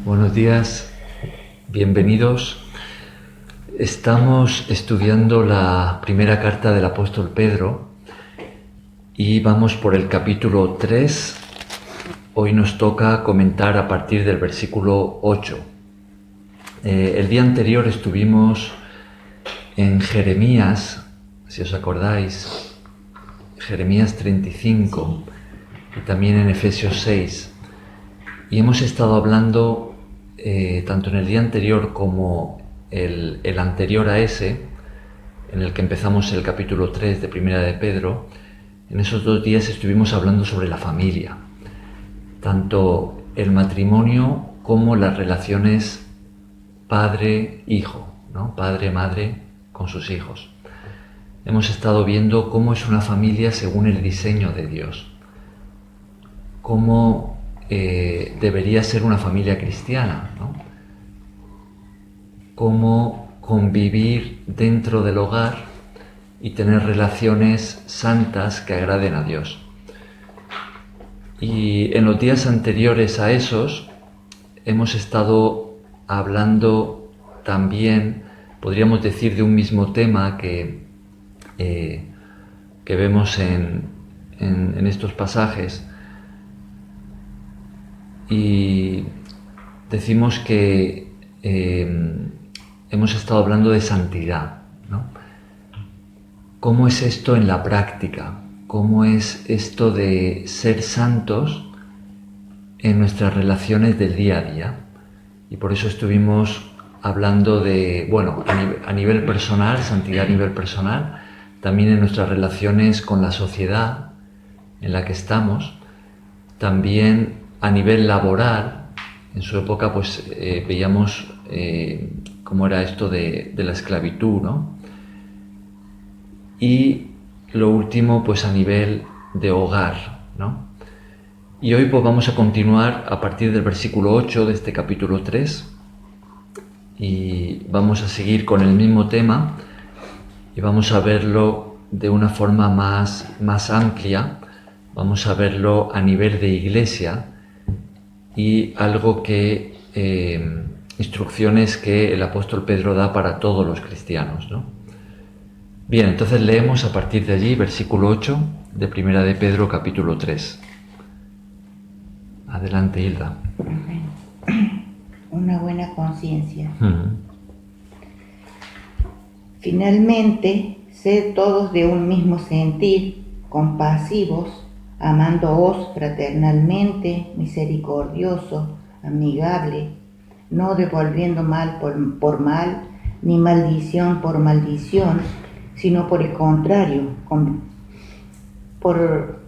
Buenos días, bienvenidos. Estamos estudiando la primera carta del apóstol Pedro y vamos por el capítulo 3. Hoy nos toca comentar a partir del versículo 8. El día anterior estuvimos en Jeremías, si os acordáis, Jeremías 35 y también en Efesios 6. Y hemos estado hablando tanto en el día anterior como el anterior a ese, en el que empezamos el capítulo 3 de Primera de Pedro. En esos 2 días estuvimos hablando sobre la familia, tanto el matrimonio como las relaciones padre-hijo, ¿no? Padre-madre con sus hijos. Hemos estado viendo cómo es una familia según el diseño de Dios, cómo debería ser una familia cristiana, ¿no? Cómo convivir dentro del hogar y tener relaciones santas que agraden a Dios. Y en los días anteriores a esos hemos estado hablando también, podríamos decir, de un mismo tema que vemos en estos pasajes. Y decimos que hemos estado hablando de santidad, ¿no? ¿Cómo es esto en la práctica? ¿Cómo es esto de ser santos en nuestras relaciones del día a día? Y por eso estuvimos hablando de, a nivel personal, santidad a nivel personal, también en nuestras relaciones con la sociedad en la que estamos, también a nivel laboral. En su época veíamos cómo era esto de la esclavitud, ¿no? Y lo último a nivel de hogar, ¿no? Y hoy vamos a continuar a partir del versículo 8 de este capítulo 3 y vamos a seguir con el mismo tema y vamos a verlo de una forma más amplia. Vamos a verlo a nivel de iglesia y algo que instrucciones que el apóstol Pedro da para todos los cristianos, ¿no? Bien, entonces leemos a partir de allí versículo 8 de Primera de Pedro capítulo 3. Adelante, Hilda. Una buena conciencia. Finalmente, sed todos de un mismo sentir, compasivos, amándoos fraternalmente, misericordioso, amigable, no devolviendo mal por mal, ni maldición por maldición, sino por el contrario, por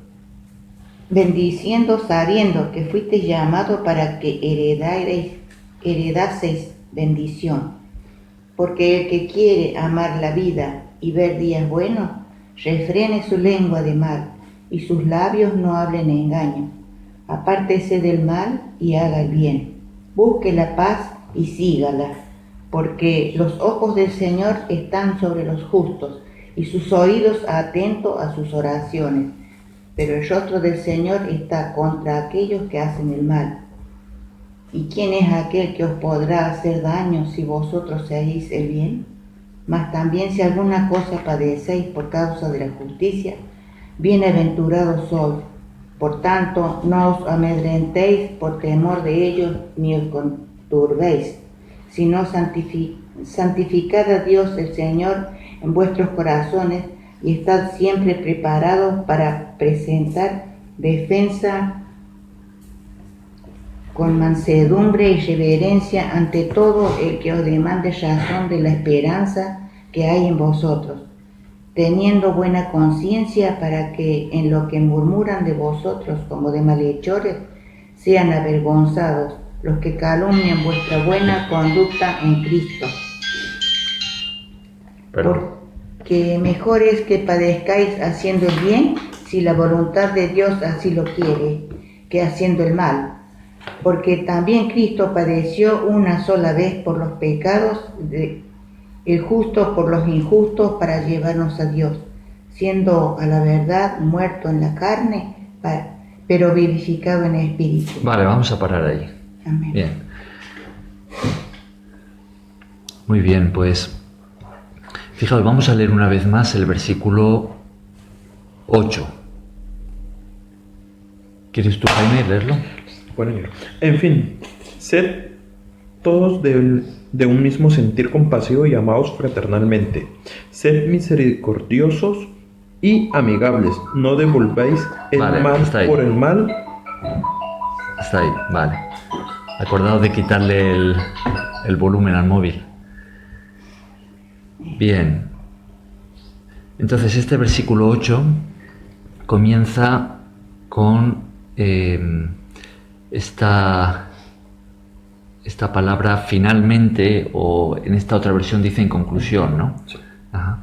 bendiciendo, sabiendo que fuisteis llamados para que heredaseis bendición. Porque el que quiere amar la vida y ver días buenos, refrene su lengua de mal, y sus labios no hablen engaño. Apártese del mal y haga el bien. Busque la paz y sígala, porque los ojos del Señor están sobre los justos y sus oídos atentos a sus oraciones. Pero el rostro del Señor está contra aquellos que hacen el mal. ¿Y quién es aquel que os podrá hacer daño si vosotros hacéis el bien? Mas también si alguna cosa padecéis por causa de la justicia, bienaventurados sois. Por tanto, no os amedrentéis por temor de ellos, ni os conturbéis, sino santificad a Dios el Señor en vuestros corazones y estad siempre preparados para presentar defensa con mansedumbre y reverencia ante todo el que os demande razón de la esperanza que hay en vosotros, teniendo buena conciencia, para que en lo que murmuran de vosotros como de malhechores sean avergonzados los que calumnian vuestra buena conducta en Cristo. Porque mejor es que padezcáis haciendo el bien, si la voluntad de Dios así lo quiere, que haciendo el mal. Porque también Cristo padeció una sola vez por los pecados el justo por los injustos, para llevarnos a Dios, siendo a la verdad muerto en la carne, pero vivificado en el espíritu. Vale, vamos a parar ahí. Amén. Bien. Muy bien, pues fijaos, vamos a leer una vez más el versículo 8. ¿Quieres tú, Jaime, leerlo? Bueno, en fin, sed todos de un mismo sentir compasivo y amaos fraternalmente. Sed misericordiosos y amigables. No devolváis el Vale, mal está ahí. por el mal. Está ahí, vale. Acordaos de quitarle el volumen al móvil. Bien. Entonces este versículo 8 comienza con esta palabra finalmente, o en esta otra versión dice en conclusión, ¿no? Sí. Ajá.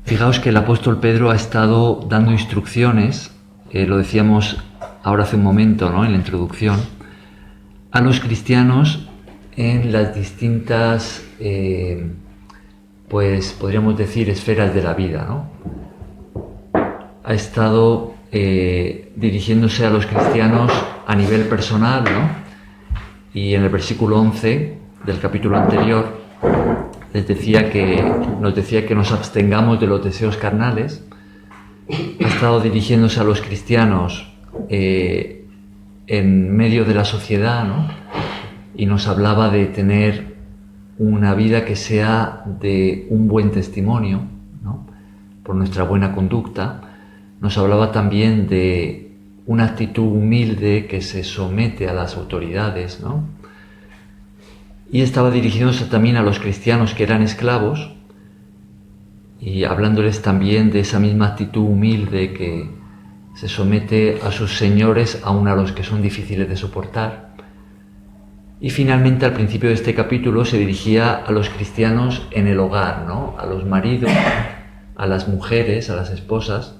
Fijaos que el apóstol Pedro ha estado dando instrucciones, lo decíamos ahora hace un momento, ¿no?, en la introducción, a los cristianos en las distintas, pues podríamos decir, esferas de la vida, ¿no? Ha estado dirigiéndose a los cristianos a nivel personal, ¿no? Y en el versículo 11 del capítulo anterior nos decía que nos abstengamos de los deseos carnales. Ha estado dirigiéndose a los cristianos en medio de la sociedad, ¿no? Y nos hablaba de tener una vida que sea de un buen testimonio, ¿no?, por nuestra buena conducta. Nos hablaba también de una actitud humilde que se somete a las autoridades, ¿no? Y estaba dirigiéndose también a los cristianos que eran esclavos y hablándoles también de esa misma actitud humilde que se somete a sus señores, aun a los que son difíciles de soportar. Y finalmente, al principio de este capítulo, se dirigía a los cristianos en el hogar, ¿no?, a los maridos, a las mujeres, a las esposas.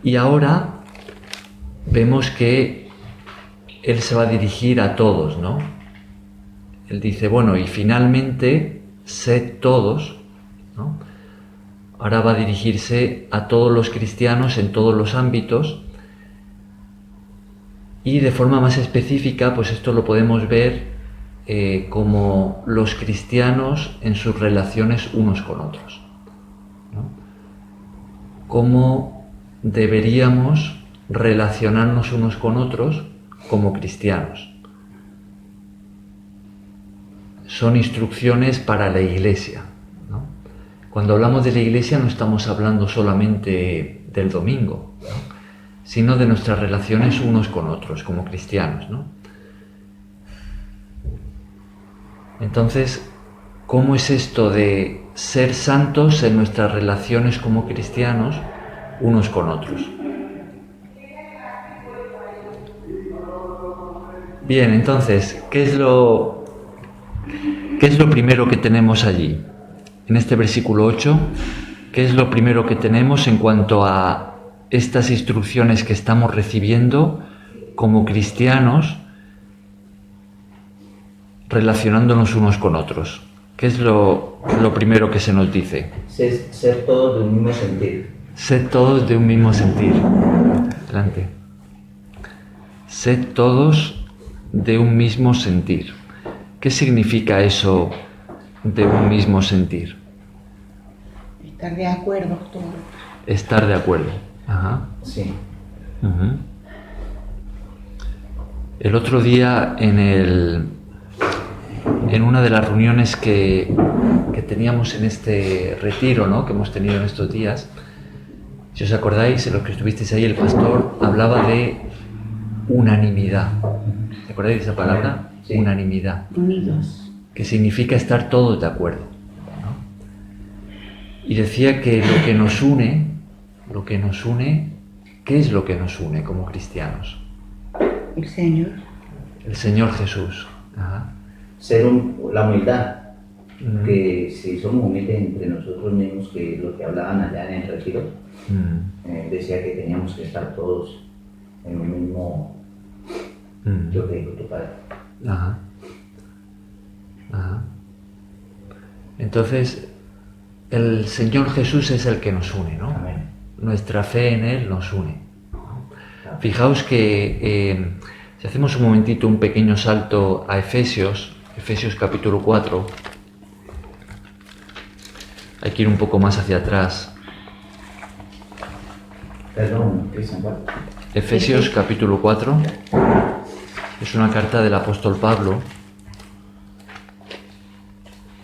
Y ahora vemos que él se va a dirigir a todos, ¿no? Él dice, bueno, y finalmente, sed todos, ¿no? Ahora va a dirigirse a todos los cristianos en todos los ámbitos, y de forma más específica, pues esto lo podemos ver como los cristianos en sus relaciones unos con otros, ¿no? Cómo deberíamos relacionarnos unos con otros como cristianos. Son instrucciones para la Iglesia, ¿no? Cuando hablamos de la Iglesia no estamos hablando solamente del domingo, ¿no?, sino de nuestras relaciones unos con otros como cristianos, ¿no? Entonces, ¿cómo es esto de ser santos en nuestras relaciones como cristianos unos con otros? Bien, entonces, ¿qué es lo primero que tenemos allí? En este versículo 8, ¿qué es lo primero que tenemos en cuanto a estas instrucciones que estamos recibiendo como cristianos relacionándonos unos con otros? ¿Qué es lo primero que se nos dice? Ser todos de un mismo sentir. Sed todos de un mismo sentir. Adelante. Sed todos de un mismo sentir. ¿Qué significa eso de un mismo sentir? Estar de acuerdo todos. Estar de acuerdo. Ajá. Sí. Uh-huh. El otro día en una de las reuniones que teníamos en este retiro, ¿no?, que hemos tenido en estos días, si os acordáis, en los que estuvisteis ahí, el pastor hablaba de unanimidad. ¿Te acordáis de esa palabra? Sí. Unanimidad. Unidos. Que significa estar todos de acuerdo, ¿no? Y decía que lo que nos une, ¿qué es lo que nos une como cristianos? El Señor. El Señor Jesús. Ajá. La humildad, Mm. que si somos humildes entre nosotros mismos, que lo que hablaban allá en el retiro, decía que teníamos que estar todos en el mismo, lo que dijo tu padre. Ajá. Ajá. Entonces, el Señor Jesús es el que nos une, ¿no? Amén. Nuestra fe en Él nos une. Fijaos que si hacemos un momentito un pequeño salto a Efesios Efesios capítulo 4. Hay que ir un poco más hacia atrás. Perdón, Cristian, ¿cuál? Efesios capítulo 4 es una carta del apóstol Pablo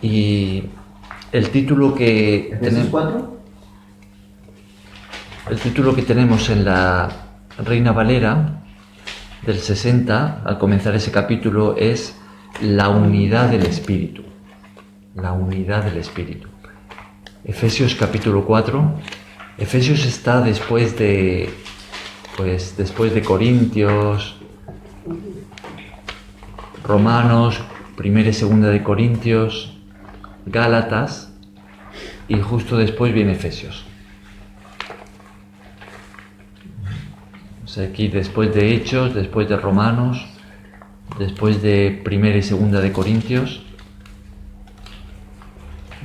y el título que ¿Efesios 4? el título que tenemos en la Reina Valera del 60 al comenzar ese capítulo es La unidad del Espíritu. La unidad del Espíritu. Efesios capítulo 4. Efesios está después de Corintios, Romanos, primera y segunda de Corintios, Gálatas, y justo después viene Efesios. O sea, aquí después de Hechos, después de Romanos, después de primera y segunda de Corintios,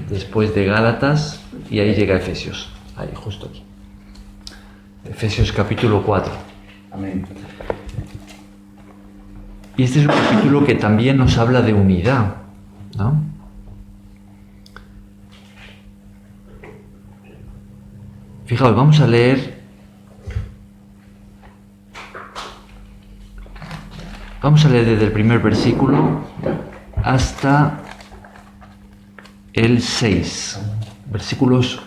después de Gálatas, y ahí llega Efesios. Ahí, justo aquí. Efesios capítulo 4. Amén. Y este es un capítulo que también nos habla de unidad, ¿no? Fijaos, vamos a leer. Vamos a leer desde el primer versículo hasta el 6. Versículos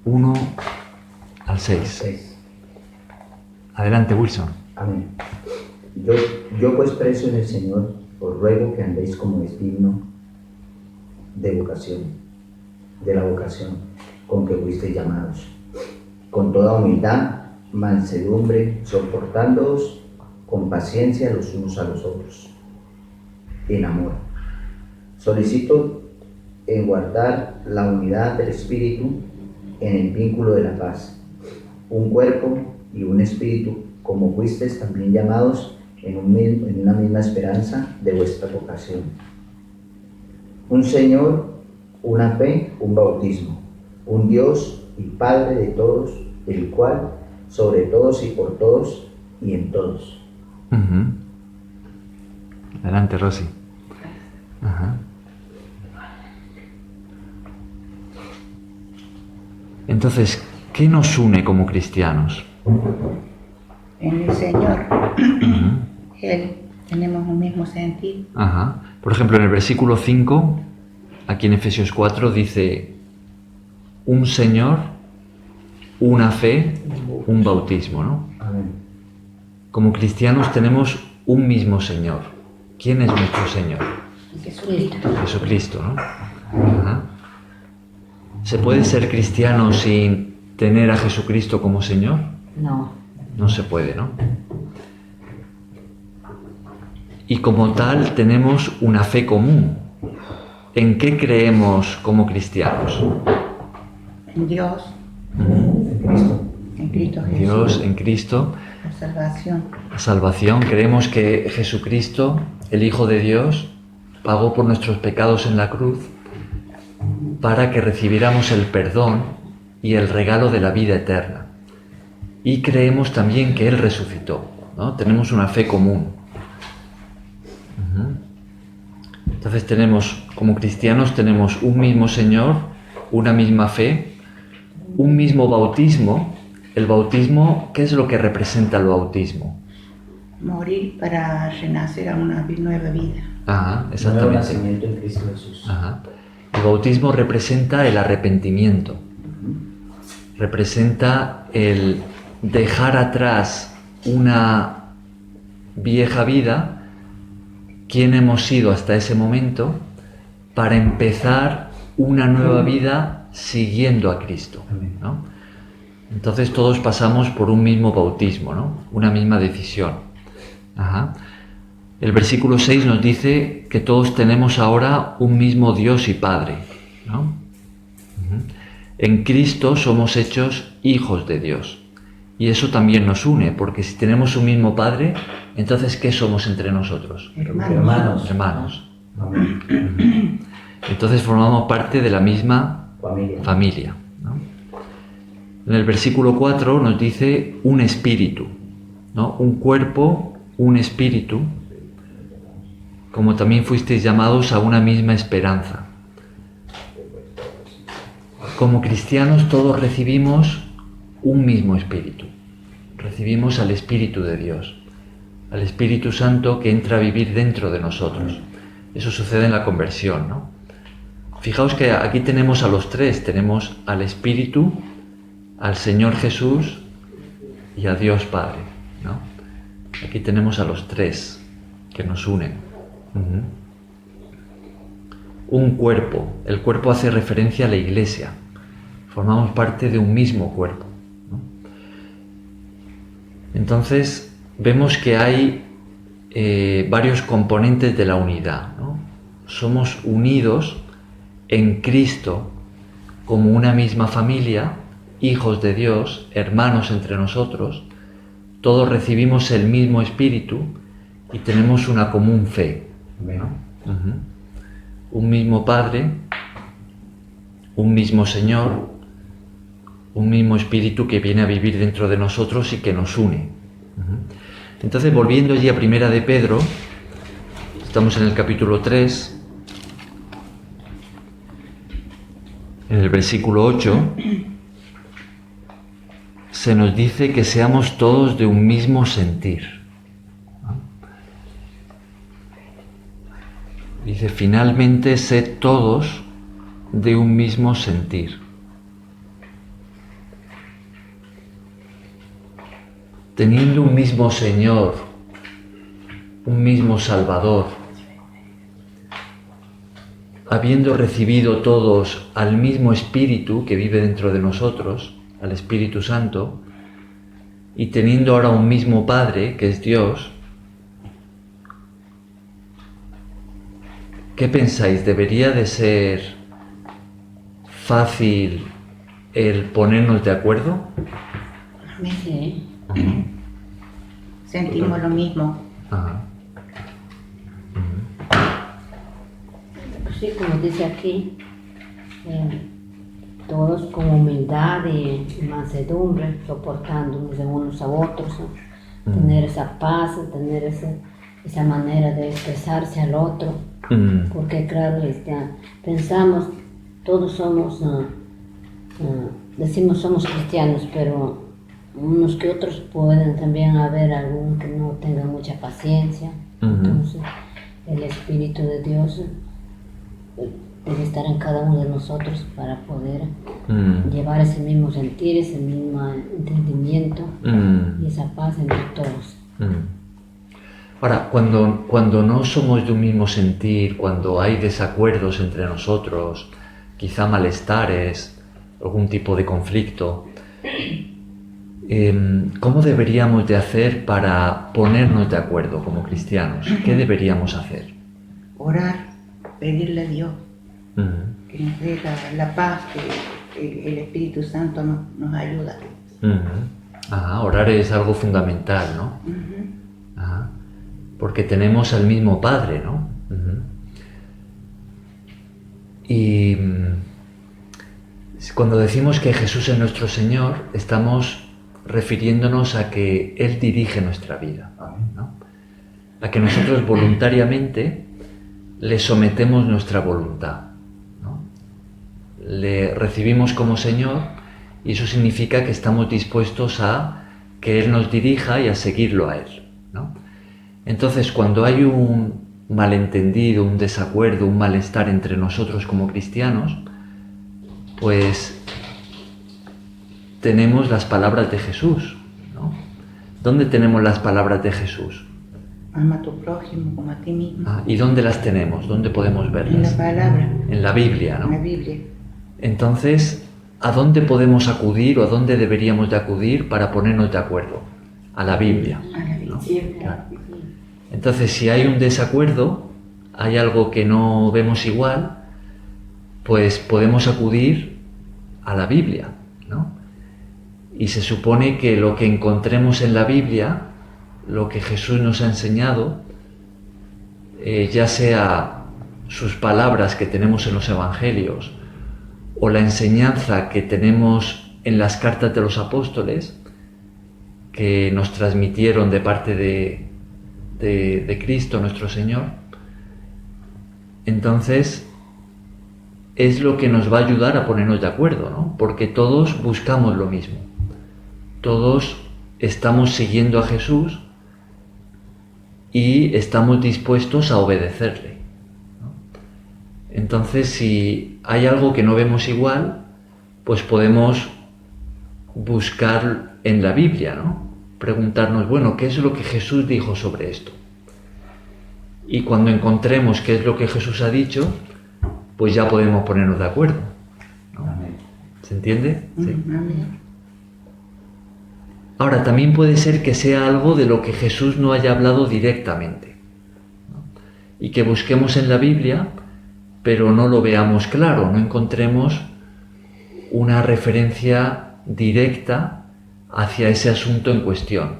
1 al 6. 6. Adelante, Wilson. Amén. Yo pues preso en el Señor, os ruego que andéis como es digno de la vocación con que fuisteis llamados, con toda humildad, mansedumbre, soportándoos con paciencia los unos a los otros, en amor. Solicito en guardar la unidad del Espíritu en el vínculo de la paz, un cuerpo y un espíritu, como fuisteis también llamados en una misma esperanza de vuestra vocación. Un Señor, una fe, un bautismo, un Dios y Padre de todos, el cual sobre todos y por todos y en todos. Uh-huh. Adelante, Rosy. Ajá. Entonces, ¿qué nos une como cristianos? En el Señor, Uh-huh. Él, tenemos un mismo sentir. Ajá. Por ejemplo, en el versículo 5, aquí en Efesios 4, dice un Señor, una fe, un bautismo, ¿no? Amén. Como cristianos tenemos un mismo Señor. ¿Quién es nuestro Señor? Jesucristo. Jesucristo, ¿no? Ajá. ¿Se puede ser cristiano sin tener a Jesucristo como Señor? No. No se puede, ¿no? Y como tal tenemos una fe común. ¿En qué creemos como cristianos? En Dios, En Cristo. en Cristo En Jesús. Dios, en Cristo, La salvación. la salvación. Creemos que Jesucristo, el Hijo de Dios, pagó por nuestros pecados en la cruz para que recibiéramos el perdón y el regalo de la vida eterna. Y creemos también que Él resucitó, ¿no? Tenemos una fe común. Entonces como cristianos tenemos un mismo Señor, una misma fe, un mismo bautismo. El bautismo, ¿qué es lo que representa el bautismo? Morir para renacer a una nueva vida. Ajá, Nuevo exactamente. nacimiento en Cristo Jesús. Ajá. El bautismo representa el arrepentimiento, representa el dejar atrás una vieja vida, quién hemos sido hasta ese momento, para empezar una nueva vida siguiendo a Cristo, ¿no? Entonces todos pasamos por un mismo bautismo, ¿no? Una misma decisión. Ajá. El versículo 6 nos dice que todos tenemos ahora un mismo Dios y Padre, ¿no? Uh-huh. En Cristo somos hechos hijos de Dios. Y eso también nos une, porque si tenemos un mismo Padre, entonces ¿qué somos entre nosotros? Hermanos. Hermanos. Amén. Uh-huh. Entonces formamos parte de la misma familia, ¿no? En el versículo 4 nos dice un espíritu, ¿no? Un cuerpo, un espíritu. como también fuisteis llamados a una misma esperanza. Como cristianos todos recibimos un mismo espíritu. Recibimos al Espíritu de Dios, al Espíritu Santo que entra a vivir dentro de nosotros. Eso sucede en la conversión, ¿no? Fijaos que aquí tenemos a los tres, tenemos al Espíritu, al Señor Jesús y a Dios Padre, ¿no? Aquí tenemos a los tres que nos unen. Un cuerpo. El cuerpo hace referencia a la Iglesia. Formamos parte de un mismo cuerpo, ¿no? Entonces vemos que hay varios componentes de la unidad, ¿no? Somos unidos en Cristo como una misma familia, hijos de Dios, hermanos entre nosotros. Todos recibimos el mismo Espíritu y tenemos una común fe, ¿no? Un mismo Padre, un mismo Señor, un mismo Espíritu que viene a vivir dentro de nosotros y que nos une. Entonces, volviendo allí a Primera de Pedro, estamos en el capítulo 3, en el versículo 8, se nos dice que seamos todos de un mismo sentir. Dice, finalmente, sed todos de un mismo sentir. Teniendo un mismo Señor, un mismo Salvador, habiendo recibido todos al mismo Espíritu que vive dentro de nosotros, al Espíritu Santo, y teniendo ahora un mismo Padre, que es Dios, ¿qué pensáis? ¿Debería de ser fácil el ponernos de acuerdo? Sí. Sentimos lo mismo. Ajá. Pues sí, como dice aquí, todos con humildad y mansedumbre, soportándonos de unos a otros, ¿no? Tener esa paz, tener esa manera de expresarse al otro, porque claro, pensamos, todos somos, decimos somos cristianos, pero unos que otros pueden también haber algún que no tenga mucha paciencia. Entonces el Espíritu de Dios debe estar en cada uno de nosotros para poder llevar ese mismo sentir, ese mismo entendimiento y esa paz entre todos. Ahora, cuando no somos de un mismo sentir, cuando hay desacuerdos entre nosotros, quizá malestares, algún tipo de conflicto, ¿cómo deberíamos de hacer para ponernos de acuerdo como cristianos? ¿Qué deberíamos hacer? Orar, pedirle a Dios que nos dé la paz, que el Espíritu Santo nos ayuda. Orar es algo fundamental, ¿no? Ajá. Porque tenemos al mismo Padre, ¿no? Y cuando decimos que Jesús es nuestro Señor, estamos refiriéndonos a que Él dirige nuestra vida, ¿no? A que nosotros voluntariamente le sometemos nuestra voluntad, ¿no? Le recibimos como Señor y eso significa que estamos dispuestos a que Él nos dirija y a seguirlo a Él, ¿no? Entonces, cuando hay un malentendido, un desacuerdo, un malestar entre nosotros como cristianos, pues tenemos las palabras de Jesús, ¿no? ¿Dónde tenemos las palabras de Jesús? Ama a tu prójimo como a ti mismo. ¿Y dónde las tenemos? ¿Dónde podemos verlas? En la palabra. En la Biblia, ¿no? En la Biblia. Entonces, ¿a dónde podemos acudir o a dónde deberíamos de acudir para ponernos de acuerdo? A la Biblia, ¿no? Claro. Entonces, si hay un desacuerdo, hay algo que no vemos igual, pues podemos acudir a la Biblia, ¿no? Y se supone que lo que encontremos en la Biblia, lo que Jesús nos ha enseñado, ya sea sus palabras que tenemos en los Evangelios o la enseñanza que tenemos en las cartas de los apóstoles, que nos transmitieron de parte de Cristo nuestro Señor, entonces es lo que nos va a ayudar a ponernos de acuerdo, ¿no? Porque todos buscamos lo mismo. Todos estamos siguiendo a Jesús y estamos dispuestos a obedecerle, ¿no? Entonces, si hay algo que no vemos igual, pues podemos buscar en la Biblia, ¿no? Preguntarnos, bueno, ¿qué es lo que Jesús dijo sobre esto? Y cuando encontremos qué es lo que Jesús ha dicho, pues ya podemos ponernos de acuerdo, ¿no? ¿Se entiende? Sí. Amén. Ahora, también puede ser que sea algo de lo que Jesús no haya hablado directamente, ¿no? Y que busquemos en la Biblia, pero no lo veamos claro, no encontremos una referencia directa hacia ese asunto en cuestión.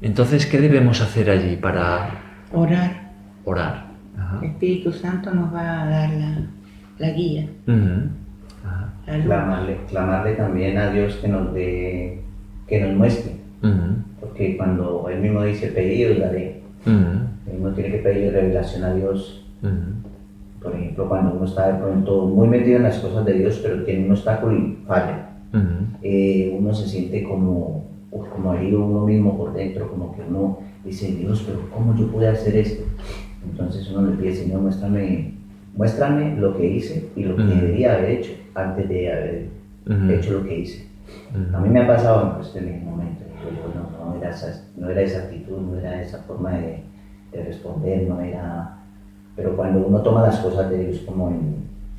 Entonces, ¿qué debemos hacer allí para Orar. orar? Ajá. El Espíritu Santo nos va a dar la guía, Ujú. Ajá. la luz. Clamarle también a Dios que nos dé, que nos muestre, Ujú. porque cuando Él mismo dice pedir, os daré, Ujú. uno tiene que pedir revelación a Dios. Ujú. Por ejemplo, cuando uno está de pronto muy metido en las cosas de Dios, pero tiene un obstáculo y falla, uno se siente como herido uno mismo por dentro, como que uno dice, Dios, pero ¿cómo yo pude hacer esto? Entonces uno le pide, Señor, muéstrame lo que hice y lo que debería haber hecho antes de haber hecho lo que hice. A mí me ha pasado en ese momento, no era esa actitud, no era esa forma de responder, no era... Pero cuando uno toma las cosas de Dios como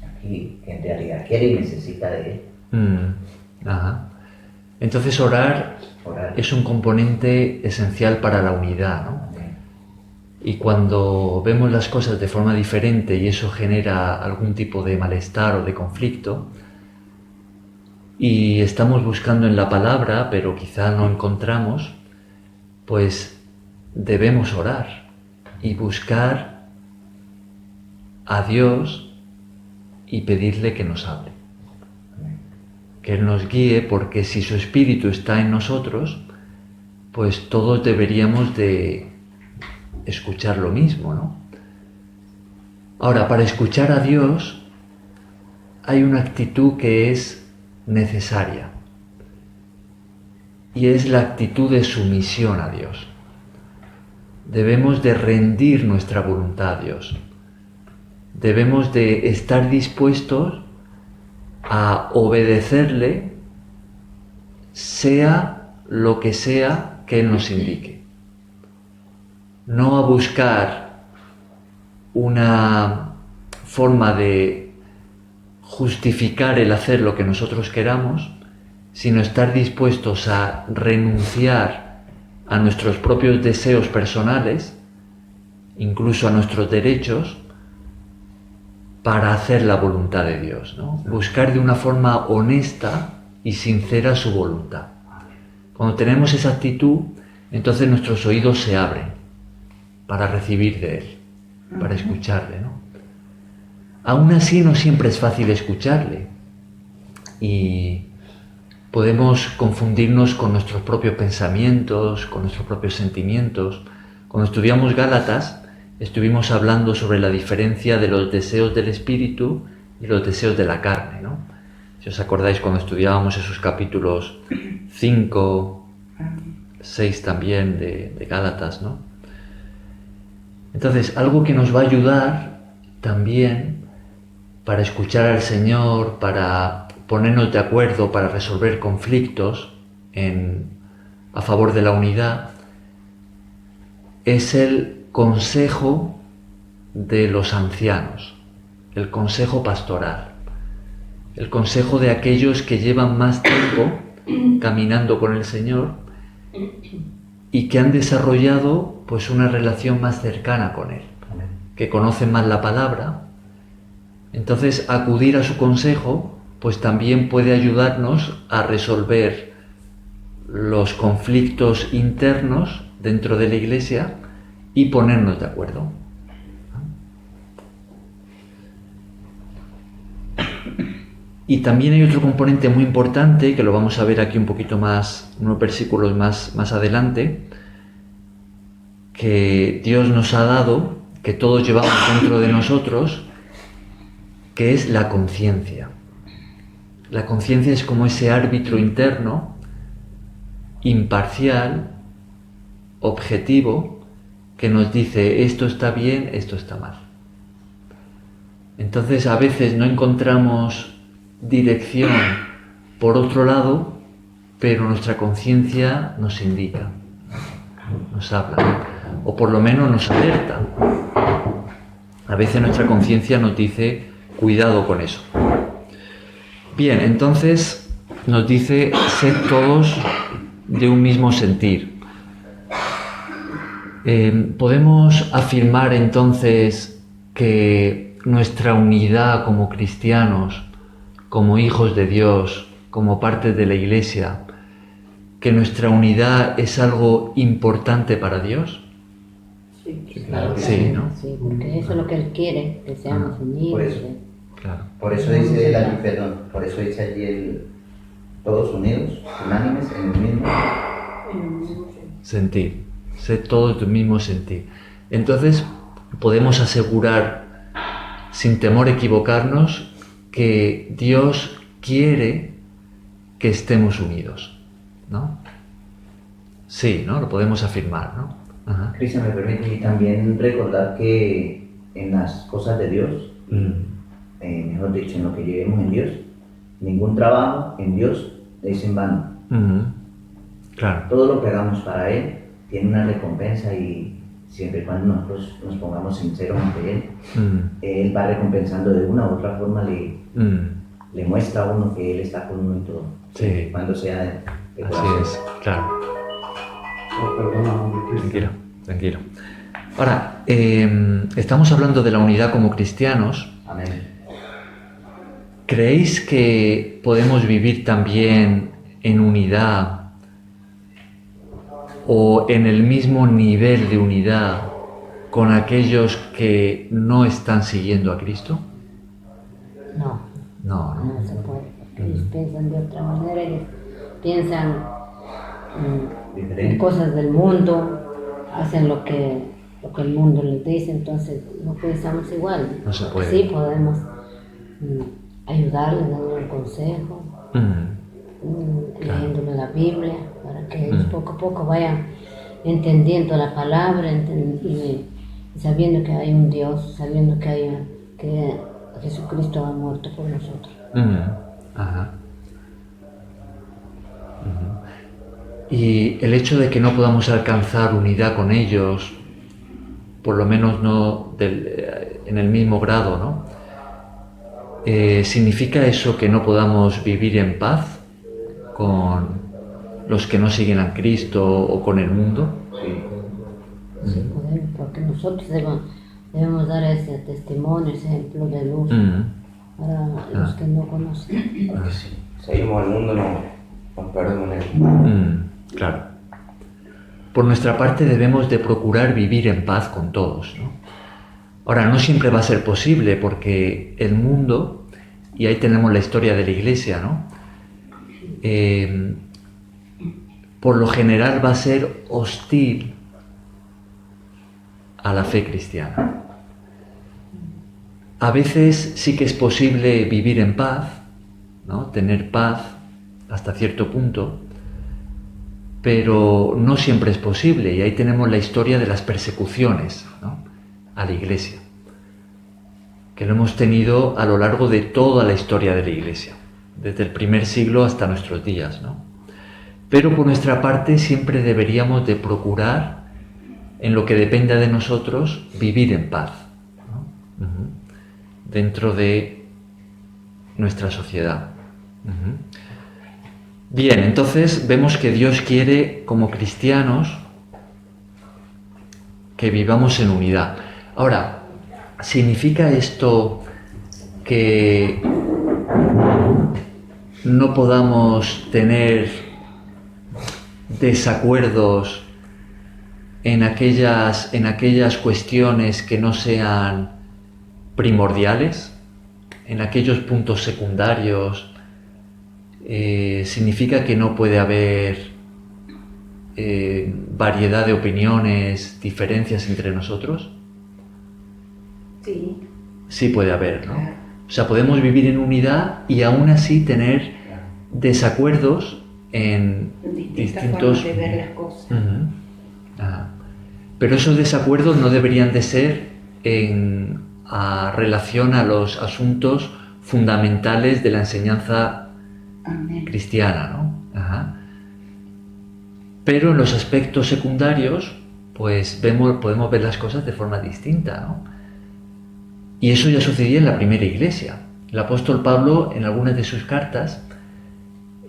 aquí, que en realidad quiere y necesita de Él, Ajá. Entonces orar es un componente esencial para la unidad, ¿no? Amén. Y cuando vemos las cosas de forma diferente y eso genera algún tipo de malestar o de conflicto, y estamos buscando en la palabra, pero quizá no encontramos, pues debemos orar y buscar a Dios y pedirle que nos hable, que Él nos guíe, porque si su Espíritu está en nosotros, pues todos deberíamos de escuchar lo mismo, ¿no? Ahora, para escuchar a Dios hay una actitud que es necesaria y es la actitud de sumisión a Dios. Debemos de rendir nuestra voluntad a Dios. Debemos de estar dispuestos a obedecerle, sea lo que sea que Él nos indique. No a buscar una forma de justificar el hacer lo que nosotros queramos, sino estar dispuestos a renunciar a nuestros propios deseos personales, incluso a nuestros derechos, para hacer la voluntad de Dios, ¿no? Buscar de una forma honesta y sincera su voluntad. Cuando tenemos esa actitud, entonces nuestros oídos se abren para recibir de Él, para escucharle, ¿no? Aún así, no siempre es fácil escucharle y podemos confundirnos con nuestros propios pensamientos, con nuestros propios sentimientos. Cuando estudiamos Gálatas, estuvimos hablando sobre la diferencia de los deseos del espíritu y los deseos de la carne, ¿no? Si os acordáis, cuando estudiábamos esos capítulos 5, 6 también de Gálatas, ¿no? Entonces, algo que nos va a ayudar también para escuchar al Señor, para ponernos de acuerdo, para resolver conflictos a favor de la unidad, es el consejo de los ancianos, el consejo pastoral, el consejo de aquellos que llevan más tiempo caminando con el Señor y que han desarrollado pues una relación más cercana con Él, que conocen más la palabra. Entonces, acudir a su consejo pues también puede ayudarnos a resolver los conflictos internos dentro de la Iglesia y ponernos de acuerdo. Y también hay otro componente muy importante, que lo vamos a ver aquí un poquito más, unos versículos más adelante, que Dios nos ha dado, que todos llevamos dentro de nosotros, que es la conciencia. La conciencia es como ese árbitro interno, imparcial, objetivo, que nos dice esto está bien, esto está mal. Entonces a veces no encontramos dirección por otro lado, pero nuestra conciencia nos indica, nos habla, o por lo menos nos alerta. A veces nuestra conciencia nos dice, cuidado con eso. Bien, entonces nos dice, sed todos de un mismo sentir. Podemos afirmar entonces que nuestra unidad como cristianos, como hijos de Dios, como parte de la Iglesia, que nuestra unidad es algo importante para Dios. Claro que Sí, ¿no? Sí, porque eso es lo que Él quiere, que seamos unidos. Por eso. Claro. Por eso dice por eso dice allí todos unidos, unánimes en el mismo. Sentir, sed todos del mismo sentir. Entonces podemos asegurar, sin temor a equivocarnos, que Dios quiere que estemos unidos, ¿no? Sí, ¿no? Lo podemos afirmar, ¿no? Ajá. Cristian, me permite también recordar que en las cosas de Dios, mejor dicho, en lo que llevemos en Dios, ningún trabajo en Dios es en vano. Claro. Todo lo que hagamos para Él tiene una recompensa y siempre y cuando nosotros nos pongamos sinceros ante Él, Él va recompensando de una u otra forma, le muestra a uno que Él está con uno y todo. Sí. Cuando sea de Así corazón. es, claro. Perdona, Tranquilo, tranquilo. Ahora, estamos hablando de la unidad como cristianos. Amén. ¿Creéis que podemos vivir también en unidad o en el mismo nivel de unidad con aquellos que no están siguiendo a Cristo? No, No, ¿no? no se puede, porque ellos piensan de otra manera, ellos piensan en Diferente. cosas del mundo, hacen lo que el mundo les dice, entonces no pensamos igual. No se puede. Sí podemos ayudarles, darles un consejo, leyéndole la Biblia, para que ellos poco a poco vayan entendiendo la palabra y sabiendo que hay un Dios, sabiendo que Jesucristo ha muerto por nosotros. Ajá. Y el hecho de que no podamos alcanzar unidad con ellos, por lo menos no en el mismo grado, ¿no? ¿Significa eso que no podamos vivir en paz con los que no siguen a Cristo o con el mundo? Sí, podemos, porque nosotros debemos dar ese testimonio, ese ejemplo de luz para los que no conocen. Porque si seguimos al mundo nos perdemos en él. Claro. Por nuestra parte debemos de procurar vivir en paz con todos, ¿no? Ahora, no siempre va a ser posible porque el mundo, y ahí tenemos la historia de la Iglesia, ¿no? Por lo general va a ser hostil a la fe cristiana. A veces sí que es posible vivir en paz, ¿no? Tener paz hasta cierto punto, pero no siempre es posible, y ahí tenemos la historia de las persecuciones, ¿no? A la Iglesia, que lo hemos tenido a lo largo de toda la historia de la Iglesia, desde el primer siglo hasta nuestros días, ¿no? Pero por nuestra parte siempre deberíamos de procurar, en lo que dependa de nosotros, vivir en paz, ¿no? Dentro de nuestra sociedad. Bien, entonces vemos que Dios quiere, como cristianos, que vivamos en unidad. Ahora, ¿significa esto que no podamos tener desacuerdos en aquellas cuestiones que no sean primordiales, en aquellos puntos secundarios? ¿Significa que no puede haber variedad de opiniones, diferencias entre nosotros? Sí, Sí puede haber, ¿no? claro. O sea, podemos vivir en unidad y aún así tener desacuerdos en Distintas distintos... formas de ver las cosas. Ujú. Ajá. Pero esos desacuerdos no deberían de ser a relación a los asuntos fundamentales de la enseñanza Amén. cristiana, ¿no? Ajá. Pero en los aspectos secundarios, pues podemos ver las cosas de forma distinta, ¿no? Y eso ya sucedía en la primera iglesia. El apóstol Pablo, en algunas de sus cartas,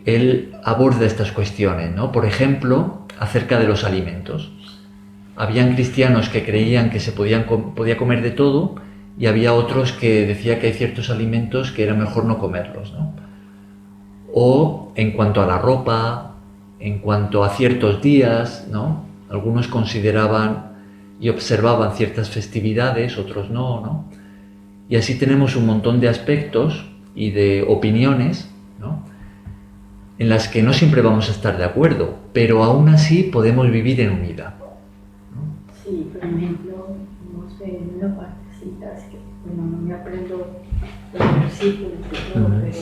él aborda estas cuestiones, ¿no? Por ejemplo, acerca de los alimentos. Habían cristianos que creían que se podía comer de todo y había otros que decían que hay ciertos alimentos que era mejor no comerlos, ¿no? O en cuanto a la ropa, en cuanto a ciertos días, ¿no? Algunos consideraban y observaban ciertas festividades, otros no, ¿no? Y así tenemos un montón de aspectos y de opiniones, ¿no? En las que no siempre vamos a estar de acuerdo, pero aún así podemos vivir en unidad. Sí, por ejemplo, no sé, en una partecita, es que, bueno, no me aprendo los versículos y todo, Ujú. pero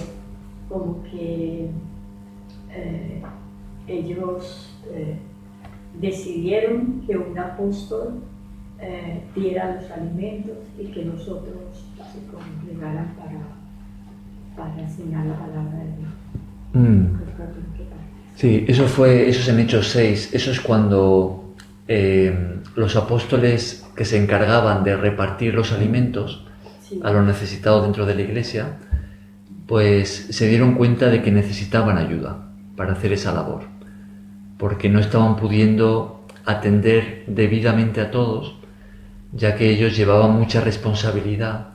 como que ellos decidieron que un apóstol diera los alimentos y que nosotros se congregaran para enseñar la palabra de Dios. Creo que Sí, eso es en Hechos 6. Eso es cuando los apóstoles que se encargaban de repartir los alimentos sí, a los necesitados dentro de la iglesia, pues se dieron cuenta de que necesitaban ayuda para hacer esa labor, porque no estaban pudiendo atender debidamente a todos, ya que ellos llevaban mucha responsabilidad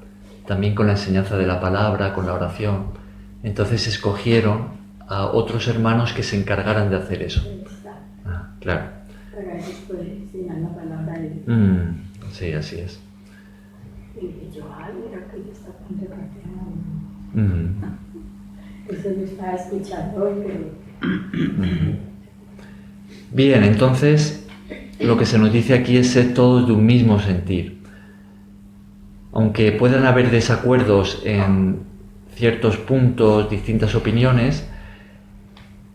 también con la enseñanza de la palabra, con la oración. Entonces escogieron a otros hermanos que se encargaran de hacer eso. está, Ah, claro. para ellos poder enseñar la palabra de Dios. Sí, así es. Y yo, ay, mira que ella está tan repartida. Eso no estaba escuchando hoy, pero Bien, entonces lo que se nos dice aquí es ser todos de un mismo sentir. Aunque puedan haber desacuerdos en ciertos puntos, distintas opiniones,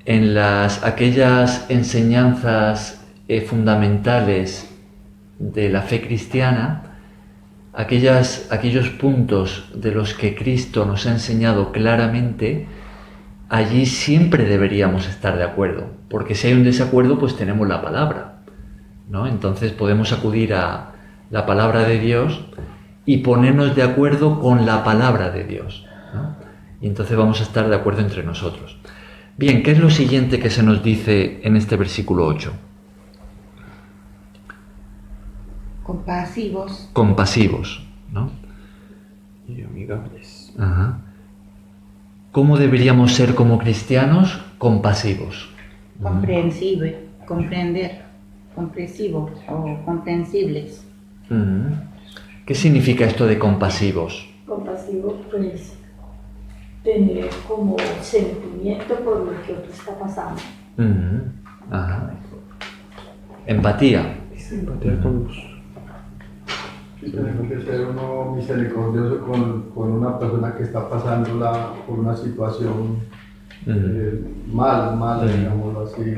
en aquellas enseñanzas fundamentales de la fe cristiana, aquellos puntos de los que Cristo nos ha enseñado claramente, allí siempre deberíamos estar de acuerdo, porque si hay un desacuerdo, pues tenemos la palabra, ¿no? Entonces podemos acudir a la palabra de Dios y ponernos de acuerdo con la palabra de Dios, ¿no? Y entonces vamos a estar de acuerdo entre nosotros. Bien, ¿qué es lo siguiente que se nos dice en este versículo 8? Compasivos, Compasivos, ¿no? Y amigables. Ajá. ¿Cómo deberíamos ser como cristianos? Compasivos. comprender, comprensivos o comprensibles. Ujú. ¿Qué significa esto de compasivos? compasivo, pues tener como sentimiento por lo que otro está pasando. Ujú. Ajá. Empatía. Empatía con los... Tenemos que ser uno misericordioso con una persona que está pasándola por una situación mala, digámoslo así.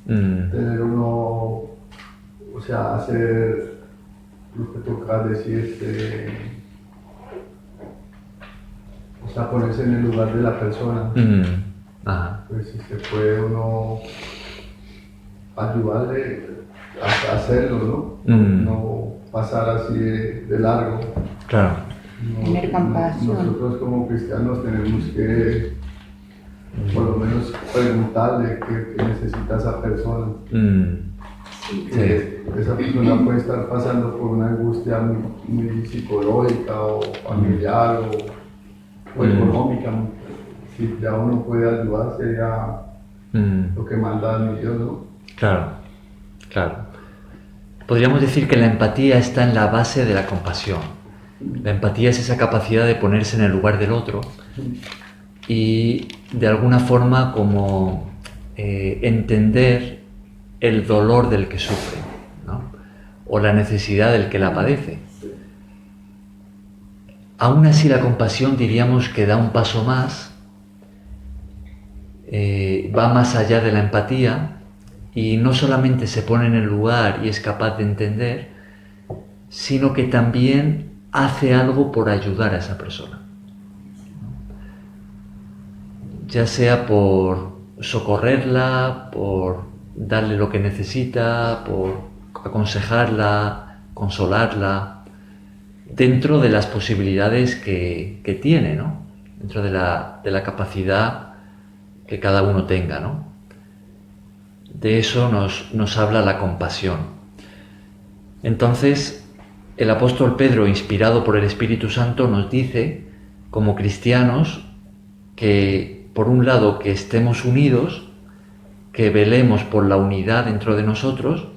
Tener uno, o sea, hacer lo que toca decir, o sea, ponerse en el lugar de la persona. Ajá. Pues si se puede uno ayudarle a hacerlo, ¿no? No pasar así de largo. Claro. Tener compasión. Nosotros como cristianos tenemos que por lo menos preguntarle qué necesita esa persona. Que esa persona puede estar pasando por una angustia muy psicológica o familiar o económica. Si ya uno puede ayudar sería lo que manda mi Dios, ¿no? Claro, claro. Podríamos decir que la empatía está en la base de la compasión. La empatía es esa capacidad de ponerse en el lugar del otro y de alguna forma como entender el dolor del que sufre, ¿no? O la necesidad del que la padece. Aún así la compasión diríamos que da un paso más, va más allá de la empatía y no solamente se pone en el lugar y es capaz de entender, sino que también hace algo por ayudar a esa persona. Ya sea por socorrerla, por darle lo que necesita, por aconsejarla, consolarla, dentro de las posibilidades que tiene, ¿no? Dentro de la capacidad que cada uno tenga, ¿no? De eso nos habla la compasión. Entonces, el apóstol Pedro, inspirado por el Espíritu Santo, nos dice, como cristianos, que por un lado que estemos unidos, que velemos por la unidad dentro de nosotros,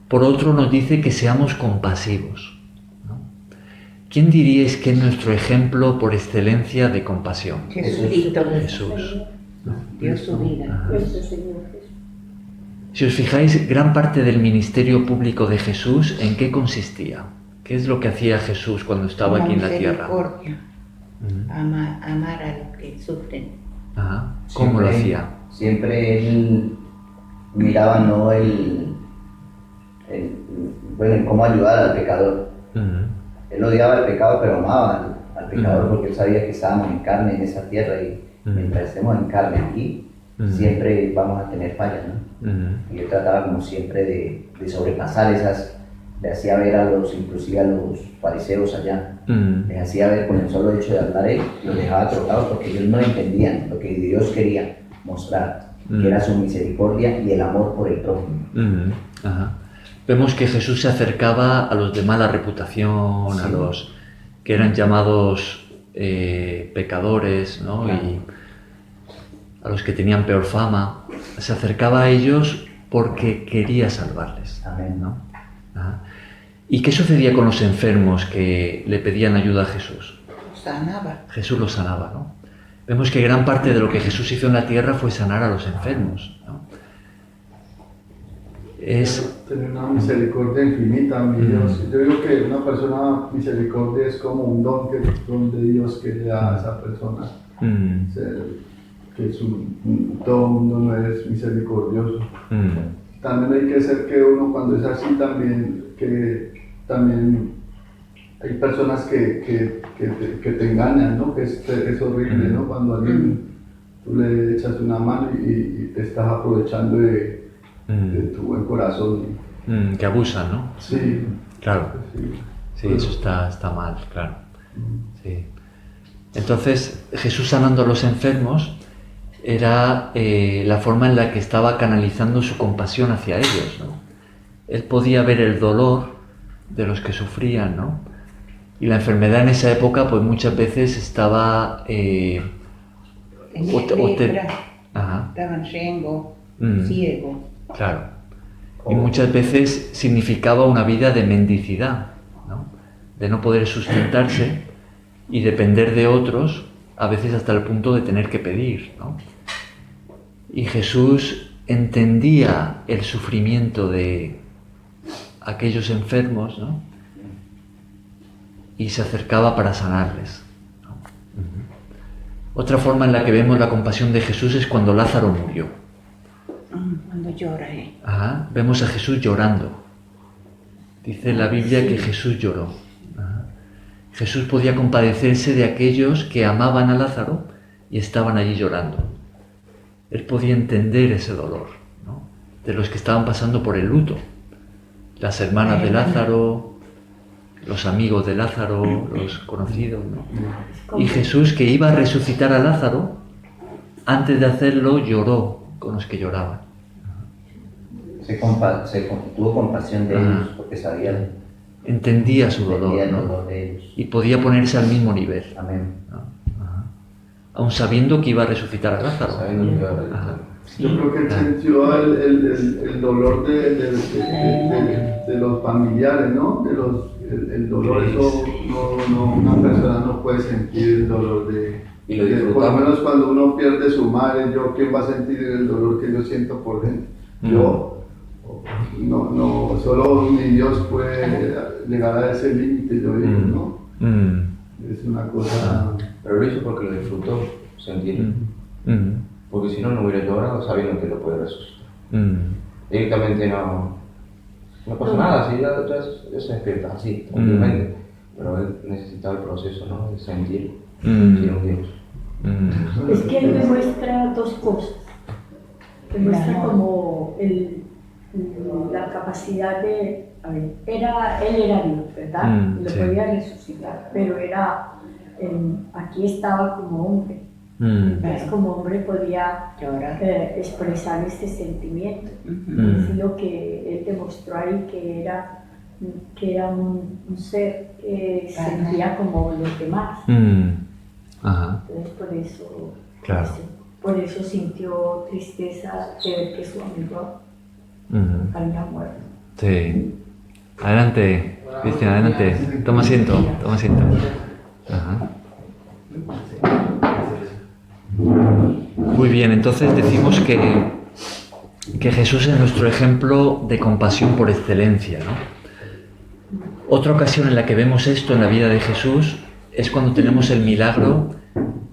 por otro nos dice que seamos compasivos. ¿Quién diríais que es nuestro ejemplo por excelencia de compasión? Jesucristo. Jesús. Dio su vida. Nuestro Señor Jesús. Si os fijáis, gran parte del ministerio público de Jesús, ¿en qué consistía? ¿Qué es lo que hacía Jesús cuando estaba aquí en la tierra? Misericordia. Amar a los que sufren. Ajá. ¿Cómo lo hacía? Siempre él miraba no bueno, cómo ayudar al pecador. Él odiaba el pecado, pero amaba al pecador porque él sabía que estábamos en carne en esa tierra y mientras estemos en carne aquí, siempre vamos a tener fallas, ¿no? Y él trataba como siempre de sobrepasar esas, le hacía ver inclusive a los fariseos allá, les hacía ver con el solo hecho de hablar él, los dejaba trocados porque ellos no entendían lo que Dios quería mostrar, que era su misericordia y el amor por el prójimo. Ajá. Vemos que Jesús se acercaba a los de mala reputación, sí, a los que eran llamados pecadores, ¿no? Claro. Y a los que tenían peor fama. Se acercaba a ellos porque quería salvarles. Amén. ¿No? Ajá. ¿Y qué sucedía con los enfermos que le pedían ayuda a Jesús? Sanaba. Jesús los sanaba, ¿no? Vemos que gran parte de lo que Jesús hizo en la tierra fue sanar a los enfermos, ¿no? Tener una misericordia infinita, mi Dios. Yo digo que una persona misericordia es como un don de Dios que le da a esa persona. Que todo el mundo no es misericordioso. También hay que ser que uno cuando es así también hay personas que te engañan, ¿no? Que es horrible, ¿no? Cuando a alguien tú le echas una mano y te estás aprovechando de tu buen corazón. Que abusan, ¿no? Sí. Claro. Sí, eso está mal, claro. Sí. Entonces, Jesús sanando a los enfermos era la forma en la que estaba canalizando su compasión hacia ellos, ¿no? Él podía ver el dolor de los que sufrían, ¿no? Y la enfermedad en esa época, pues muchas veces estaba... estaban ciego. Claro. Y muchas veces significaba una vida de mendicidad, ¿no? De no poder sustentarse y depender de otros, a veces hasta el punto de tener que pedir, ¿no? Y Jesús entendía el sufrimiento de aquellos enfermos, ¿no? Y se acercaba para sanarles, ¿no? Otra forma en la que vemos la compasión de Jesús es cuando Lázaro murió. Cuando llora, Ajá. Vemos a Jesús llorando. Dice la Biblia que Jesús lloró. Ajá. Jesús podía compadecerse de aquellos que amaban a Lázaro y estaban allí llorando. Él podía entender ese dolor, ¿no? De los que estaban pasando por el luto. Las hermanas de Lázaro, los amigos de Lázaro, los conocidos, ¿no? Y Jesús, que iba a resucitar a Lázaro, antes de hacerlo lloró con los que lloraban. Tuvo compasión de ellos porque sabía. Entendía su dolor, el ¿no? dolor de ellos. Y podía ponerse al mismo nivel. Amén. ¿No? Aun sabiendo que iba a resucitar a Lázaro. Yo creo que él sintió el dolor de los familiares, ¿no? El dolor, eso una persona no puede sentir el dolor por lo menos cuando uno pierde su madre, ¿quién va a sentir el dolor que yo siento por dentro? Yo, no, solo mi Dios puede llegar a ese límite, yo digo, ¿no? Es una cosa... Pero lo hizo porque lo disfrutó, sentir. Porque si no, no hubiera llorado sabiendo que lo puede resucitar. Directamente no pasa nada, así ya se despierta así, tranquilamente. Pero él necesitaba el proceso, ¿no? De sentir un Dios. Es que él demuestra dos cosas. Demuestra como la capacidad de... A ver, él era Dios, ¿verdad? Lo sí. podía resucitar, pero aquí estaba como hombre. Entonces, como hombre podía expresar este sentimiento. Es lo que él demostró ahí, que era un ser que sentía como los demás. Ajá. Entonces, Claro. por eso sintió tristeza de ver que su amigo había muerto. Sí. Adelante, Cristian, adelante. Toma asiento, toma asiento. Ajá. Muy bien, entonces decimos que Jesús es nuestro ejemplo de compasión por excelencia, ¿no? Otra ocasión en la que vemos esto en la vida de Jesús es cuando tenemos el milagro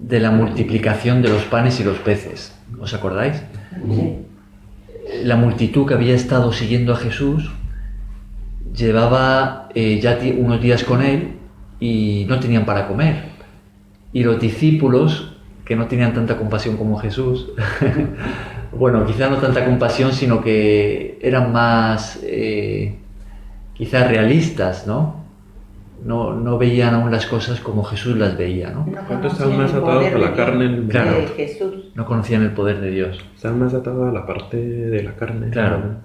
de la multiplicación de los panes y los peces. ¿Os acordáis? Sí. La multitud que había estado siguiendo a Jesús llevaba ya unos días con él y no tenían para comer. Y los discípulos, que no tenían tanta compasión como Jesús, bueno, quizá no tanta compasión, sino que eran más quizás realistas, ¿no? No veían aún las cosas como Jesús las veía, ¿no? ¿Cuántos estaban más atados a la carne? Claro. De Jesús. No conocían el poder de Dios. Están más atados a la parte de la carne. Claro.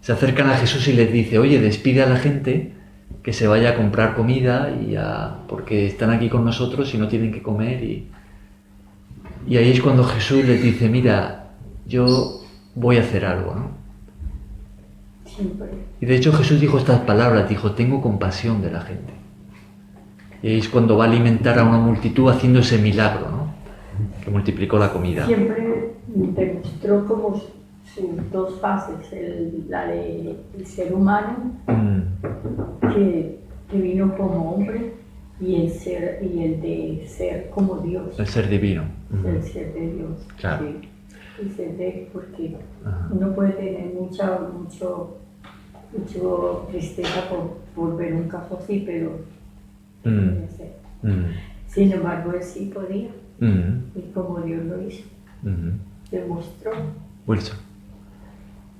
Se acercan a Jesús y les dice, oye, despide a la gente que se vaya a comprar comida porque están aquí con nosotros y no tienen que comer. Y ahí es cuando Jesús les dice, mira, yo voy a hacer algo, ¿no? Siempre. Y de hecho Jesús dijo estas palabras, dijo, tengo compasión de la gente. Y ahí es cuando va a alimentar a una multitud haciendo ese milagro, ¿no? Que multiplicó la comida. Siempre demostró como sus dos fases, la del ser humano, que vino como hombre, y el de ser como Dios. El ser divino. El ser de Dios. Claro. Sí. El ser porque uno puede tener mucho tristeza por ver un caso así, pero sin embargo él sí podía, y como Dios lo hizo, demostró. Wilson.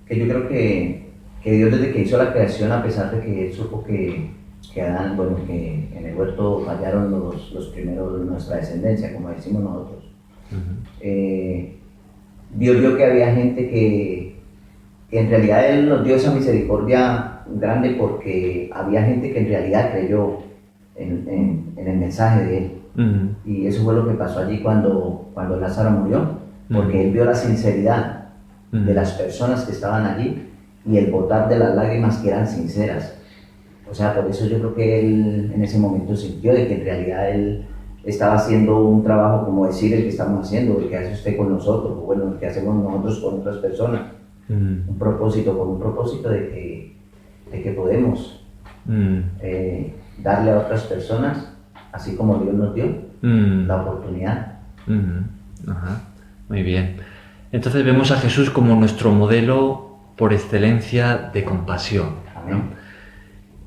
Que yo creo que Dios, desde que hizo la creación, a pesar de que él supo que Adán, que en el huerto fallaron los primeros de nuestra descendencia, como decimos nosotros, Dios vio que había gente que en realidad Él nos dio esa misericordia grande, porque había gente que en realidad creyó en el mensaje de Él. Y eso fue lo que pasó allí cuando Lázaro murió, porque Él vio la sinceridad de las personas que estaban allí y el botar de las lágrimas que eran sinceras. O sea, por eso yo creo que Él en ese momento sintió de que en realidad Él estaba haciendo un trabajo, como decir, el que estamos haciendo, el que hace usted con nosotros, o bueno, el que hacemos nosotros con otras personas. Un propósito de que podemos darle a otras personas, así como Dios nos dio la oportunidad. Ajá. Muy bien. Entonces vemos a Jesús como nuestro modelo por excelencia de compasión, ¿no?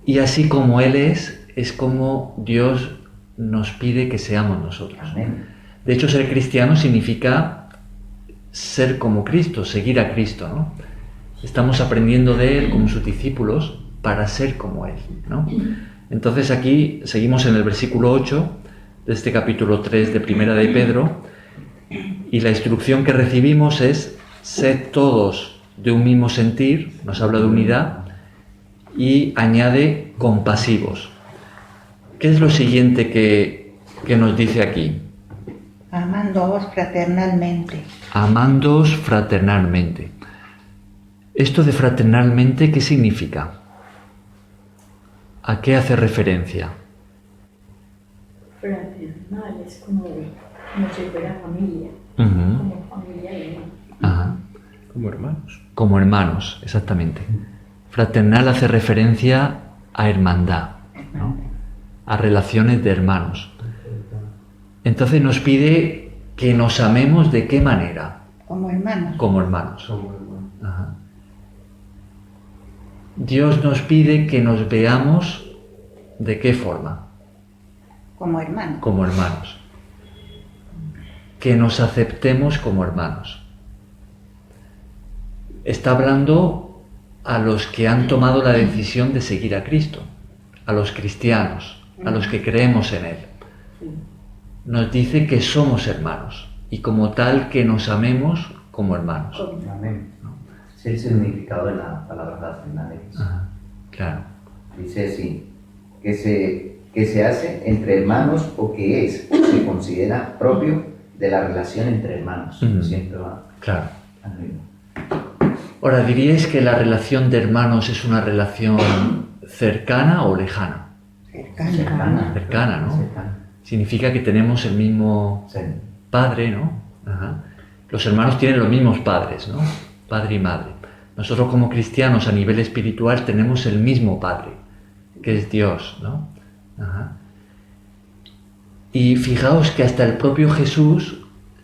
Y así como Él es como Dios nos pide que seamos nosotros. Amén. De hecho, ser cristiano significa ser como Cristo, seguir a Cristo, ¿no? Estamos aprendiendo de Él como sus discípulos para ser como Él, ¿no? Entonces aquí seguimos en el versículo 8 de este capítulo 3 de Primera de Pedro, y la instrucción que recibimos es: sed todos de un mismo sentir, nos habla de unidad, y añade compasivos. ¿Qué es lo siguiente que nos dice aquí? Amándoos fraternalmente. Amándoos fraternalmente. ¿Esto de fraternalmente qué significa? ¿A qué hace referencia? Fraternal es como si fuera familia, Uh-huh. como familia de hermanos. Ajá. Como hermanos. Como hermanos, exactamente. Fraternal hace referencia a hermandad, ¿no? A relaciones de hermanos. Entonces nos pide que nos amemos ¿de qué manera? Como hermanos. Como hermanos. Somos hermanos. Ajá. Dios nos pide que nos veamos ¿de qué forma? Como hermanos. Como hermanos. Que nos aceptemos como hermanos. Está hablando a los que han tomado la decisión de seguir a Cristo, a los cristianos, a los que creemos en Él. Nos dice que somos hermanos y como tal que nos amemos como hermanos. Amén. Ese es el significado de la palabra fraternal. Ajá, claro. Dice así, que se hace entre hermanos o que es, se considera propio de la relación entre hermanos. Siempre va Claro. arriba. Ahora, ¿diríais que la relación de hermanos es una relación cercana o lejana? Cercana. Cercana, ¿no? Cercana. Significa que tenemos el mismo Sí. padre, ¿no? Ajá. Los hermanos tienen los mismos padres, ¿no? Padre y madre. Nosotros como cristianos a nivel espiritual tenemos el mismo padre, que es Dios, ¿no? Ajá. Y fijaos que hasta el propio Jesús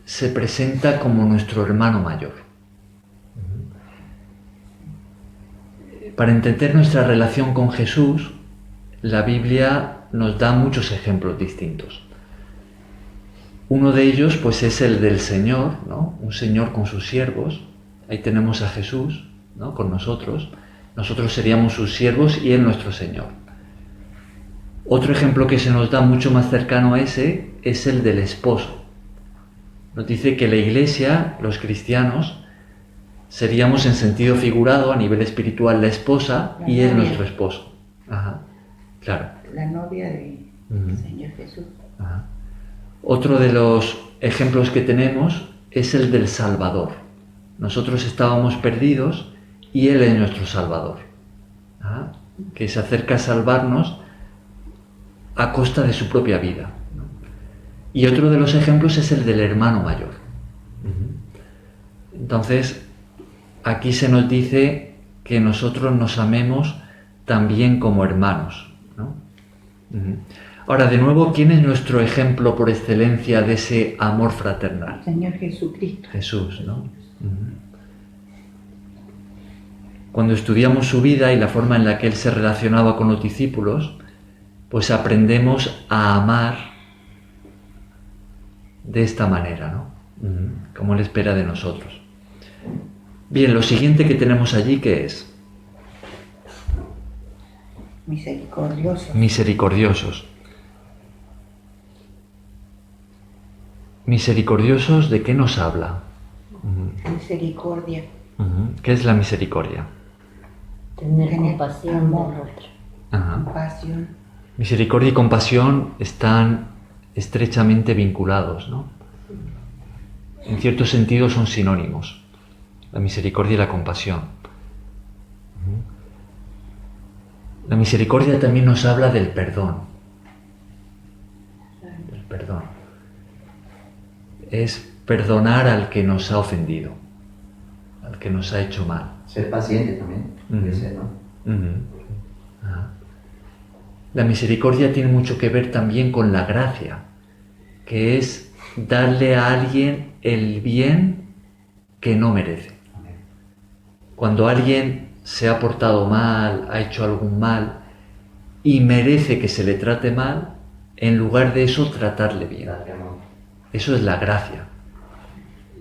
se presenta como nuestro hermano mayor. Para entender nuestra relación con Jesús, la Biblia nos da muchos ejemplos distintos. Uno de ellos pues es el del Señor, ¿no? Un Señor con sus siervos. Ahí tenemos a Jesús, ¿no? Con nosotros. Nosotros seríamos sus siervos y Él nuestro Señor. Otro ejemplo que se nos da mucho más cercano a ese es el del esposo. Nos dice que la Iglesia, los cristianos, seríamos en sentido figurado a nivel espiritual la esposa y Él nuestro esposo. Ajá, claro. La novia del Señor Jesús. Ajá. Otro de los ejemplos que tenemos es el del Salvador. Nosotros estábamos perdidos y Él es nuestro Salvador. Ajá. Que se acerca a salvarnos a costa de su propia vida. Y otro de los ejemplos es el del hermano mayor. Entonces, aquí se nos dice que nosotros nos amemos también como hermanos, ¿no? Ahora, de nuevo, ¿quién es nuestro ejemplo por excelencia de ese amor fraternal? Señor Jesucristo. Jesús, ¿no? Cuando estudiamos su vida y la forma en la que Él se relacionaba con los discípulos, pues aprendemos a amar de esta manera, ¿no? Como Él espera de nosotros. Bien, lo siguiente que tenemos allí, ¿qué es? Misericordioso. Misericordiosos. Misericordiosos, ¿de qué nos habla? Misericordia. ¿Qué es la misericordia? Tener Tener compasión amor. del otro. Ajá. Compasión. Misericordia y compasión están estrechamente vinculados, ¿no? En cierto sentido son sinónimos, la misericordia y la compasión. La misericordia también nos habla del perdón. El perdón. Es perdonar al que nos ha ofendido, al que nos ha hecho mal. Ser paciente también, puede ser, ¿no? Ajá. La misericordia tiene mucho que ver también con la gracia, que es darle a alguien el bien que no merece. Cuando alguien se ha portado mal, ha hecho algún mal y merece que se le trate mal, en lugar de eso tratarle bien. Darle amor. Eso es la gracia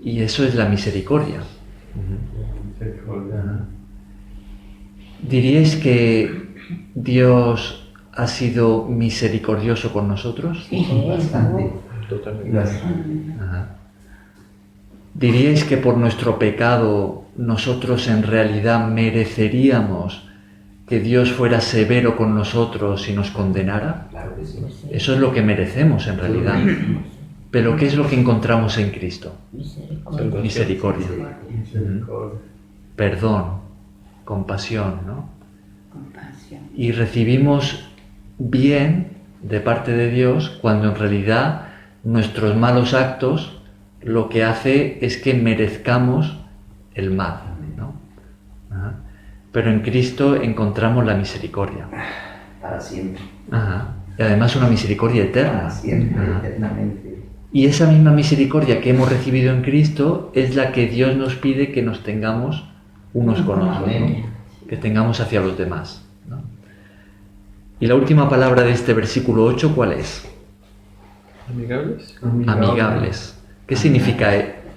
y eso es la misericordia. Misericordia. ¿Diríais que Dios ha sido misericordioso con nosotros? Bastante. Totalmente. Ajá. ¿Diríais que por nuestro pecado nosotros en realidad mereceríamos que Dios fuera severo con nosotros y nos condenara? Claro que sí. Eso es lo que merecemos en realidad. Pero ¿qué es lo que encontramos en Cristo? Misericordia. Misericordia, Misericordia. perdón, compasión, ¿no? Compasión. Y recibimos bien de parte de Dios cuando en realidad nuestros malos actos lo que hace es que merezcamos el mal, ¿no? Ajá. Pero en Cristo encontramos la misericordia. Para siempre. Ajá. Y además una misericordia Para eterna. siempre, Ajá. eternamente. Y esa misma misericordia que hemos recibido en Cristo es la que Dios nos pide que nos tengamos unos con otros, Amén. ¿no? Que tengamos hacia los demás, ¿no? Y la última palabra de este versículo 8, ¿cuál es? ¿Amigables? Amigables. ¿Qué significa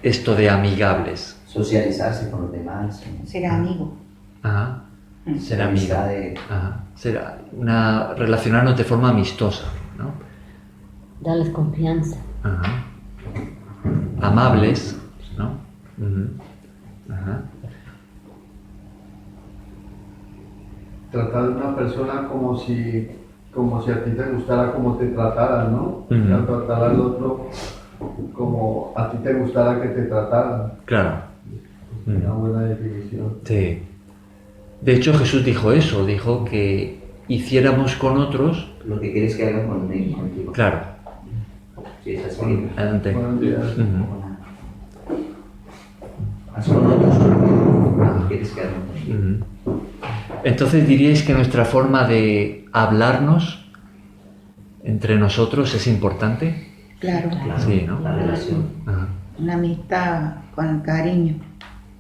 esto de amigables? Socializarse con los demás. Ser amigo. Ajá. Ser amigo. Amistades. Ajá. Relacionarnos de forma amistosa, ¿no? Darles confianza. Ajá. Amables, ¿no? Ujú. Ajá. Tratar a una persona como si a ti te gustara como te trataran, ¿no? Ujú. O sea, tratar al otro como a ti te gustara que te trataran. Claro. Una buena definición. Sí. De hecho, Jesús dijo eso, dijo que hiciéramos con otros. Lo que quieres que hagan contigo. Claro. Sí, es así. Adelante. Buenos días. Ujú. Haz con otros lo que quieres que hagan contigo. Ujú. Entonces diríais que nuestra forma de hablarnos entre nosotros es importante. Claro. Claro, Sí, ¿no? la relación. Ajá. Una amistad con cariño,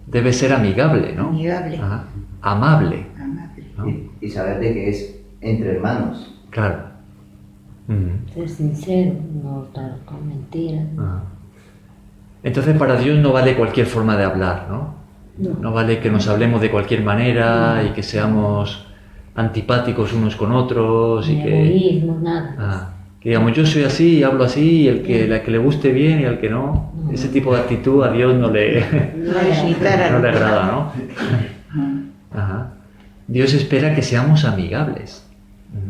Debe ser amigable, ¿no? amigable, Ajá. Amable, amable. ¿no? Y saber de que es entre hermanos. Claro. Ujú. Ser sincero, no estar con mentiras. Ajá. Entonces para Dios no vale cualquier forma de hablar, ¿no? No vale que nos hablemos de cualquier manera y que seamos antipáticos unos con otros y Ni que... egoísmo, nada. Ah, que digamos, yo soy así y hablo así, y la que le guste bien y al que no. Ese tipo de actitud a Dios no le, No necesitar a no le los- agrada, ¿no? Ajá. Dios espera que seamos amigables. Ujú.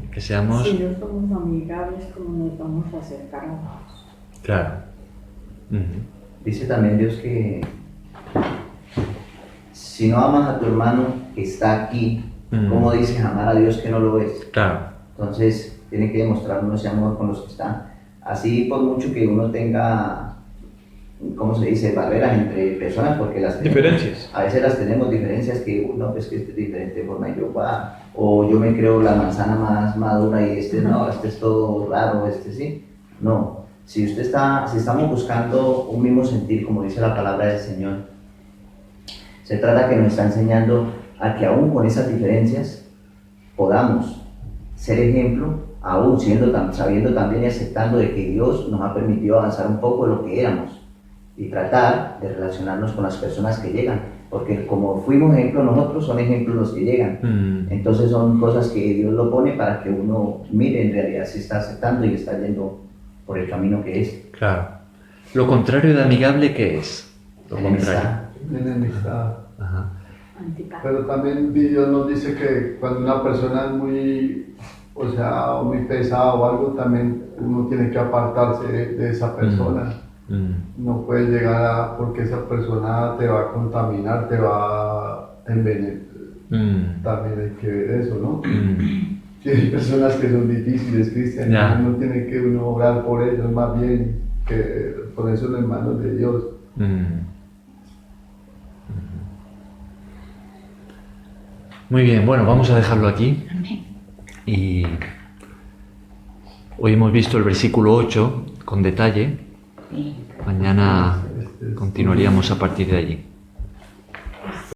Ujú. Que seamos... Si no somos amigables, ¿cómo nos vamos a acercar a Dios? Claro. Ujú. Dice también Dios que si no amas a tu hermano que está aquí, ¿cómo dices amar a Dios que no lo ves? Claro. Entonces tiene que demostrarnos ese amor con los que están. Así por mucho que uno tenga, ¿cómo se dice?, barreras entre personas, porque las tenemos. Diferencias. A veces las tenemos diferencias que uno, pues que este es diferente de forma y yo, o yo me creo la manzana más madura y este no, este es todo raro, este sí. No, si estamos buscando un mismo sentir, como dice la palabra del Señor, se trata que nos está enseñando a que aún con esas diferencias podamos ser ejemplo, aún sabiendo también y aceptando de que Dios nos ha permitido avanzar un poco de lo que éramos y tratar de relacionarnos con las personas que llegan, porque como fuimos ejemplo nosotros, son ejemplos los que llegan. Entonces son cosas que Dios lo pone para que uno mire en realidad si está aceptando y está yendo por el camino que es. Claro. Lo contrario de amigable, ¿qué es? Lo contrario. Enemistad. Ajá. Antipático. Pero también Dios nos dice que cuando una persona es muy, o muy pesada o algo, también uno tiene que apartarse de esa persona. No puede llegar porque esa persona te va a contaminar, te va a envenenar. También hay que ver eso, ¿no? Que hay personas que son difíciles, Cristian, Ya. uno tiene que orar por ellos, más bien que ponerse en manos de Dios. Muy bien, bueno, vamos a dejarlo aquí. Y hoy hemos visto el versículo 8 con detalle. Sí. Mañana continuaríamos a partir de allí.